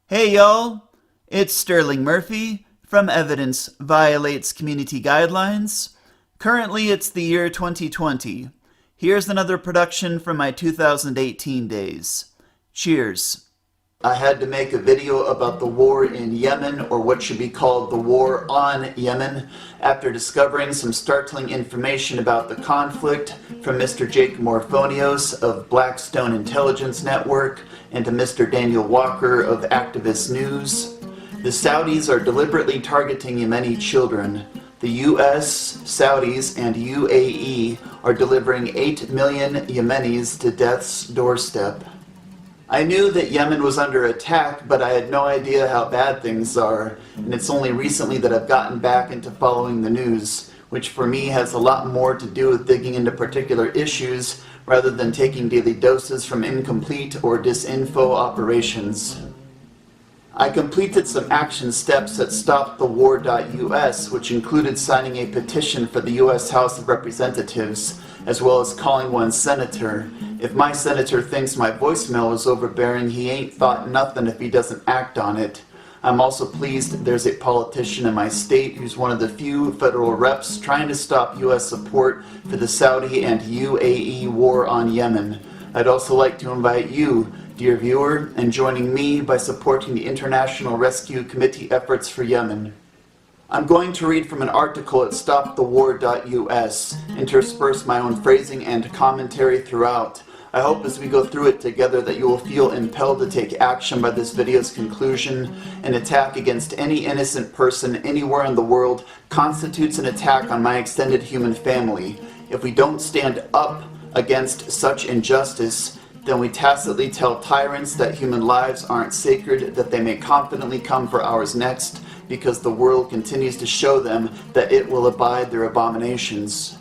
Hey y'all, it's Sterling Murphy from Evidence Violates Community Guidelines. Currently it's the year 2020. Here's another production from my 2018 days. Cheers. I had to make a video about the war in Yemen, or what should be called the war on Yemen, after discovering some startling information about the conflict from Mr. Jake Morphonios of Blackstone Intelligence Network and to Mr. Daniel Walker of Activist News. The Saudis are deliberately targeting Yemeni children. The US, Saudis, and UAE are delivering 8 million Yemenis to death's doorstep. I knew that Yemen was under attack, but I had no idea how bad things are, and it's only recently that I've gotten back into following the news, which for me has a lot more to do with digging into particular issues rather than taking daily doses from incomplete or disinfo operations. I completed some action steps at StopTheWar.us, which included signing a petition for the US House of Representatives, as well as calling one senator. If my senator thinks my voicemail was overbearing, he ain't thought nothing if he doesn't act on it. I'm also pleased there's a politician in my state who's one of the few federal reps trying to stop US support for the Saudi and UAE war on Yemen. I'd also like to invite you, dear viewer, in joining me by supporting the International Rescue Committee efforts for Yemen. I'm going to read from an article at StopTheWar.us, intersperse my own phrasing and commentary throughout. I hope as we go through it together that you will feel impelled to take action by this video's conclusion. An attack against any innocent person anywhere in the world constitutes an attack on my extended human family. If we don't stand up against such injustice, then we tacitly tell tyrants that human lives aren't sacred, that they may confidently come for ours next, because the world continues to show them that it will abide their abominations.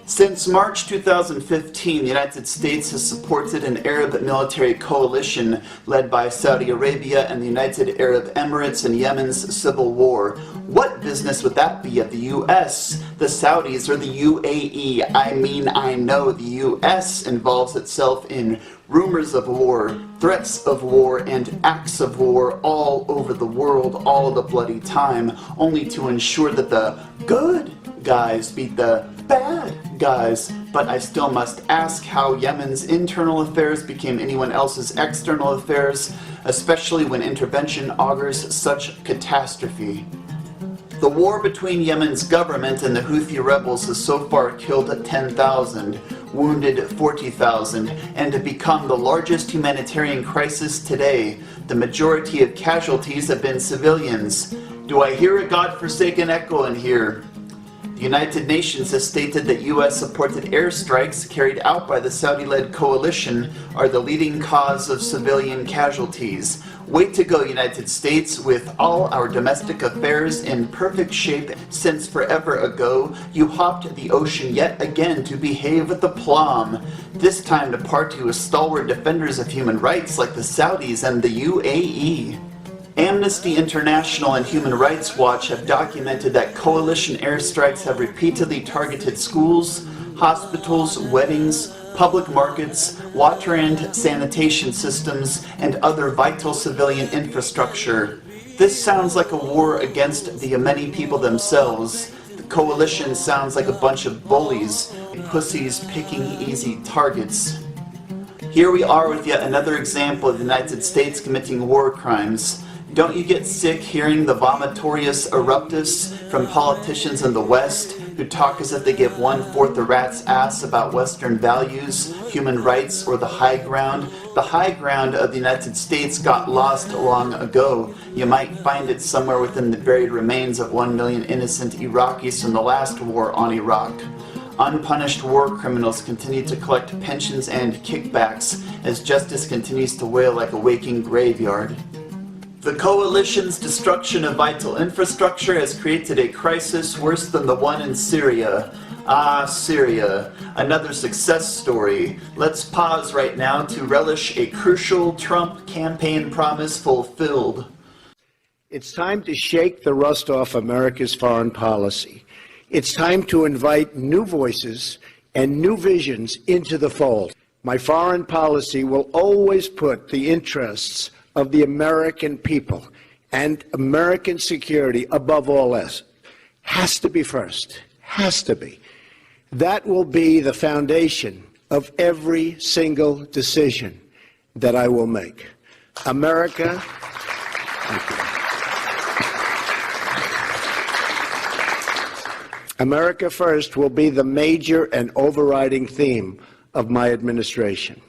Since March 2015, the United States has supported an Arab military coalition led by Saudi Arabia and the United Arab Emirates in Yemen's civil war. What business would that be of the US, the Saudis, or the UAE? I know the US involves itself in rumors of war, threats of war, and acts of war all over the world all the bloody time, only to ensure that the good guys beat the bad guys. But I still must ask how Yemen's internal affairs became anyone else's external affairs, especially when intervention augurs such catastrophe. The war between Yemen's government and the Houthi rebels has so far killed 10,000, wounded 40,000, and have become the largest humanitarian crisis today. The majority of casualties have been civilians. Do I hear a godforsaken echo in here? The United Nations has stated that US-supported airstrikes carried out by the Saudi-led coalition are the leading cause of civilian casualties. Way to go, United States, with all our domestic affairs in perfect shape since forever ago. You hopped the ocean yet again to behave with aplomb, this time to party with stalwart defenders of human rights like the Saudis and the UAE. Amnesty International and Human Rights Watch have documented that coalition airstrikes have repeatedly targeted schools, hospitals, weddings, public markets, water and sanitation systems, and other vital civilian infrastructure. This sounds like a war against the Yemeni people themselves. The coalition sounds like a bunch of bullies, pussies picking easy targets. Here we are with yet another example of the United States committing war crimes. Don't you get sick hearing the vomitorious eruptus from politicians in the West who talk as if they give 1/4 a rat's ass about Western values, human rights, or the high ground? The high ground of the United States got lost long ago. You might find it somewhere within the buried remains of 1 million innocent Iraqis from the last war on Iraq. Unpunished war criminals continue to collect pensions and kickbacks as justice continues to wail like a waking graveyard. The coalition's destruction of vital infrastructure has created a crisis worse than the one in Syria. Ah, Syria, another success story. Let's pause right now to relish a crucial Trump campaign promise fulfilled. It's time to shake the rust off America's foreign policy. It's time to invite new voices and new visions into the fold. My foreign policy will always put the interests of the American people and American security above all else has to be first, has to be. That will be the foundation of every single decision that I will make. America, America first will be the major and overriding theme of my administration.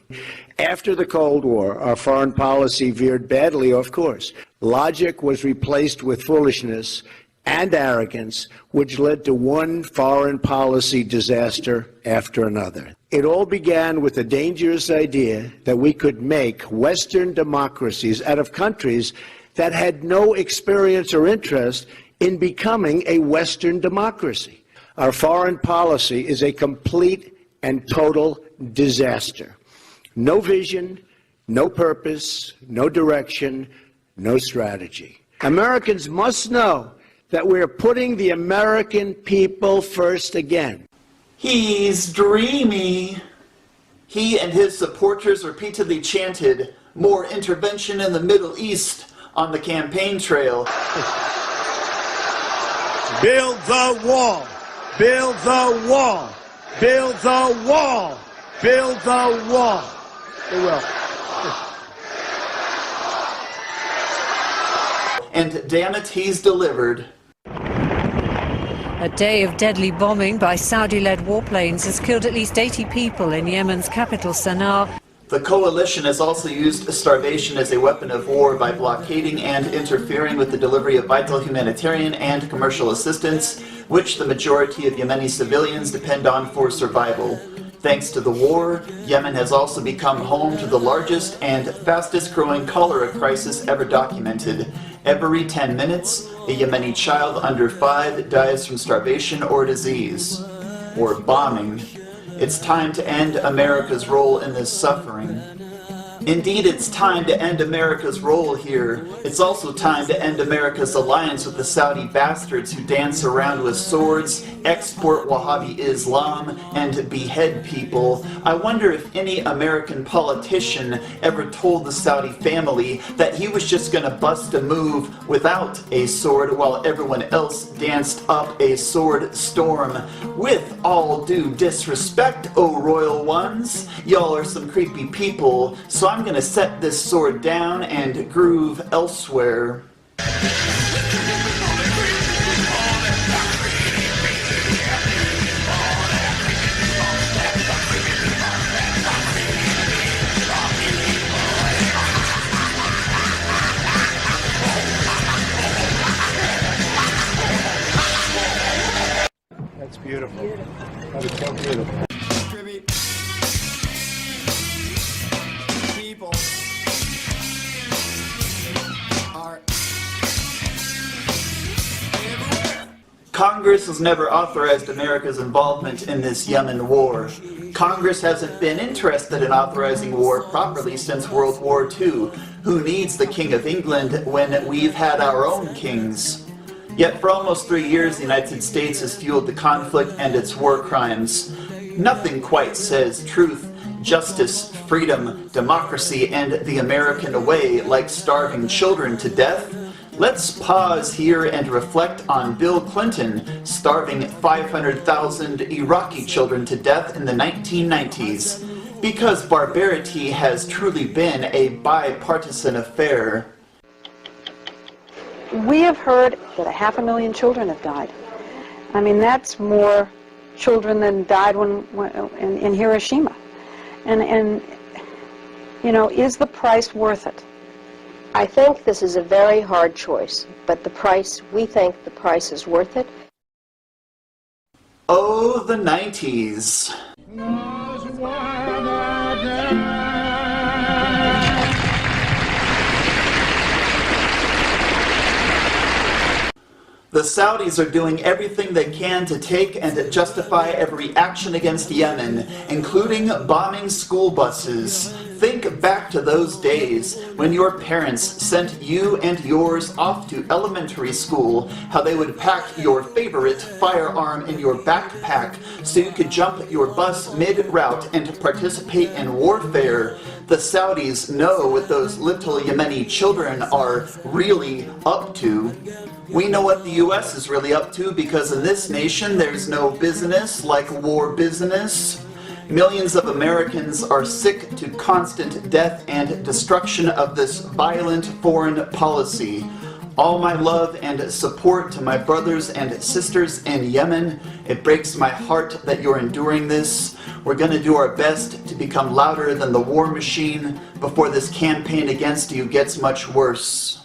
After the Cold War, our foreign policy veered badly off course. Logic was replaced with foolishness and arrogance, which led to one foreign policy disaster after another. It all began with the dangerous idea that we could make Western democracies out of countries that had no experience or interest in becoming a Western democracy. Our foreign policy is a complete and total disaster. No vision, no purpose, no direction, no strategy. Americans must know that we're putting the American people first again. He's dreamy. He and his supporters repeatedly chanted, "More intervention in the Middle East," on the campaign trail. Build the wall. Build the wall. Build the wall. Build the wall. They will. And damn it, he's delivered. A day of deadly bombing by Saudi-led warplanes has killed at least 80 people in Yemen's capital, Sana'a. The coalition has also used starvation as a weapon of war by blockading and interfering with the delivery of vital humanitarian and commercial assistance, which the majority of Yemeni civilians depend on for survival. Thanks to the war, Yemen has also become home to the largest and fastest growing cholera crisis ever documented. Every 10 minutes, a Yemeni child under 5 dies from starvation or disease. Or bombing. It's time to end America's role in this suffering. Indeed, it's time to end America's role here. It's also time to end America's alliance with the Saudi bastards who dance around with swords, export Wahhabi Islam, and behead people. I wonder if any American politician ever told the Saudi family that he was just gonna bust a move without a sword while everyone else danced up a sword storm. With all due disrespect, oh royal ones, y'all are some creepy people, so I'm gonna set this sword down and groove elsewhere. That's beautiful. That is so beautiful. People are everywhere. Congress has never authorized America's involvement in this Yemen war. Congress hasn't been interested in authorizing war properly since World War II. Who needs the King of England when we've had our own kings? Yet for almost 3 years, the United States has fueled the conflict and its war crimes. Nothing quite says truth, justice, freedom, democracy, and the American way like starving children to death. Let's pause here and reflect on Bill Clinton starving 500,000 Iraqi children to death in the 1990s. Because barbarity has truly been a bipartisan affair. We have heard that 500,000 children have died. I mean, that's more children than died in Hiroshima. And you know, is the price worth it? I think this is a very hard choice, but we think the price is worth it. Oh, the 90s. The Saudis are doing everything they can to take and justify every action against Yemen, including bombing school buses, Think back to those days when your parents sent you and yours off to elementary school, how they would pack your favorite firearm in your backpack so you could jump your bus mid-route and participate in warfare. The Saudis know what those little Yemeni children are really up to. We know what the US is really up to because in this nation there's no business like war business. Millions of Americans are sick to constant death and destruction of this violent foreign policy. All my love and support to my brothers and sisters in Yemen. It breaks my heart that you're enduring this. We're going to do our best to become louder than the war machine before this campaign against you gets much worse.